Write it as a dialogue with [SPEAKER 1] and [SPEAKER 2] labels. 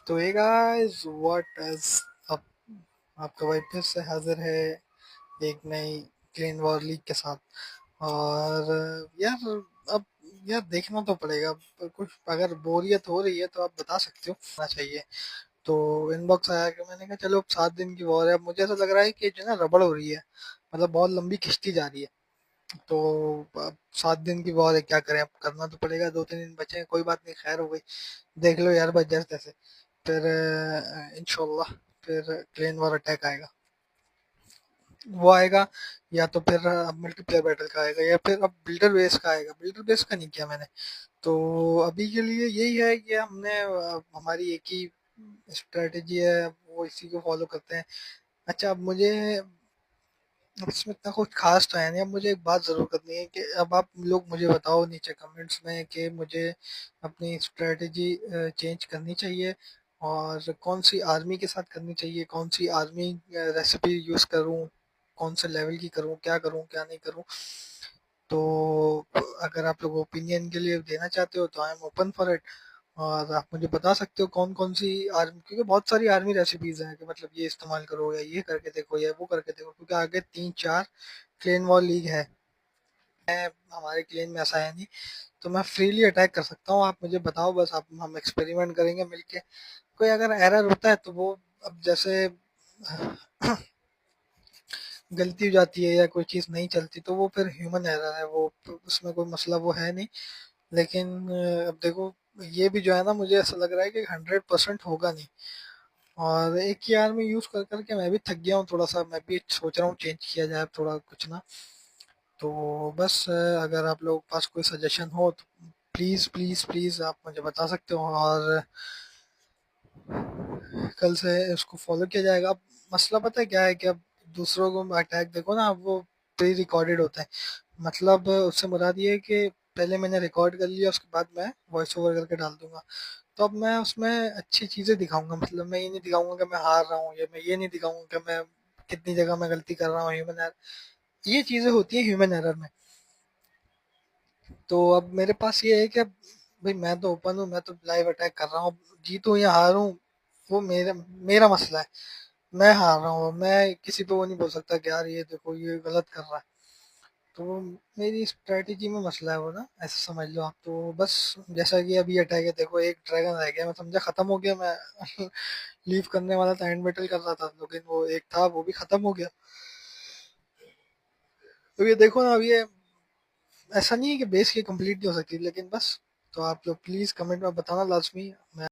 [SPEAKER 1] तो ये guys what is up. आपका भाई फिर से हाजिर है एक नई क्लीन वॉर लीग के साथ। और यार अब यार देखना तो पड़ेगा। अब कुछ अगर बोरियत हो रही है तो आप बता सकते हो होना चाहिए। तो इनबॉक्स आया कि मैंने कहा चलो अब 7 दिन की वॉर है। अब मुझे ऐसा लग रहा है कि जो है ना रबड़ हो रही है, मतलब बहुत लंबी खिंचती जा रही है। तो अब 7 दिन की वॉर है, क्या करें, अब करना तो पड़ेगा। 2-3 दिन बचे हैं, कोई बात नहीं, खैर हो गई। देख लो यार बस जैसे तैसे। फिर इंशाल्लाह फिर क्लेन वॉर अटैक आएगा। वो आएगा, या तो फिर अब मल्टीप्लेयर बैटल का आएगा, या फिर अब बिल्डर बेस का आएगा। बिल्डर बेस का नहीं किया मैंने। तो अभी के लिए यही है कि हमने हमारी एक ही स्ट्रेटेजी है, वो इसी को फॉलो करते हैं। अच्छा, अब मुझे अब इसमें इतना कुछ खास तो है नहीं। अब मुझे एक बात ज़रूर करनी है कि अब आप लोग मुझे बताओ नीचे कमेंट्स में कि मुझे अपनी स्ट्रेटजी चेंज करनी चाहिए, और कौन सी आर्मी के साथ करनी चाहिए, कौन सी आर्मी रेसिपी यूज़ करूं, कौन से लेवल की करूं, क्या करूं क्या नहीं करूं। तो अगर आप लोग ओपिनियन के लिए देना चाहते हो तो I am open for it. और आप मुझे बता सकते हो कौन कौन सी आर्मी, क्योंकि बहुत सारी आर्मी रेसिपीज हैं कि मतलब ये इस्तेमाल करो, या ये करके देखो, या वो करके देखो, क्योंकि आगे 3-4 क्लेन वॉर लीग है। हमारे क्लेन में ऐसा है नहीं, तो मैं फ्रीली अटैक कर सकता हूँ। आप मुझे बताओ बस, आप हम एक्सपेरिमेंट करेंगे मिलके। कोई अगर एरर होता है तो वो, अब जैसे गलती हो जाती है या कोई चीज़ नहीं चलती तो वो फिर ह्यूमन एरर है, वो उसमें कोई मसला वो है नहीं। लेकिन अब देखो, ये भी जो है ना, मुझे ऐसा लग रहा है कि 100% होगा नहीं। और एक ही आर्मी यूज कर करके मैं भी थक गया हूँ थोड़ा सा। मैं भी सोच रहा हूँ चेंज किया जाए थोड़ा कुछ ना। तो बस अगर आप लोगों के पास कोई सजेशन हो तो प्लीज़ प्लीज़ प्लीज़ आप मुझे बता सकते हो, और कल से उसको फॉलो किया जाएगा। अब मसला पता है क्या है कि अब दूसरों को अटैक देखो ना, अब वो प्री रिकॉर्डेड होता है। मतलब उससे मुराद ये है कि पहले मैंने रिकॉर्ड कर लिया, उसके बाद मैं वॉइस ओवर करके डाल दूंगा। तो अब मैं उसमें अच्छी चीज़ें दिखाऊंगा। मतलब मैं ये नहीं दिखाऊंगा कि मैं हार रहा हूँ, या मैं ये नहीं दिखाऊंगा कि मैं कितनी जगह मैं गलती कर रहा हूँ, ह्यूमन एरर। ये चीज़ें होती हैं ह्यूमन एरर में। तो अब मेरे पास ये है कि अब भाई मैं तो ओपन हूँ, मैं तो लाइव अटैक कर रहा हूँ। जीतूँ या हारूँ वो मेरा मेरा मसला है। मैं हार रहा हूँ, मैं किसी पे वो नहीं बोल सकता कि यार ये देखो ये गलत कर रहा है। तो वो मेरी स्ट्रेटेजी में मसला है वो ना, ऐसा समझ लो आप। तो बस जैसा कि अभी अटैक है, देखो एक ड्रैगन रह गया, मैं समझा खत्म हो गया। मैं लीव करने वाला था, एंड बैटल कर रहा था, लेकिन वो एक था वो भी खत्म हो गया। तो ये देखो ना, अब ये ऐसा नहीं है कि बेस की कंप्लीट नहीं हो सकती, लेकिन बस। तो आप लोग प्लीज कमेंट में बताना लाजमी। मैं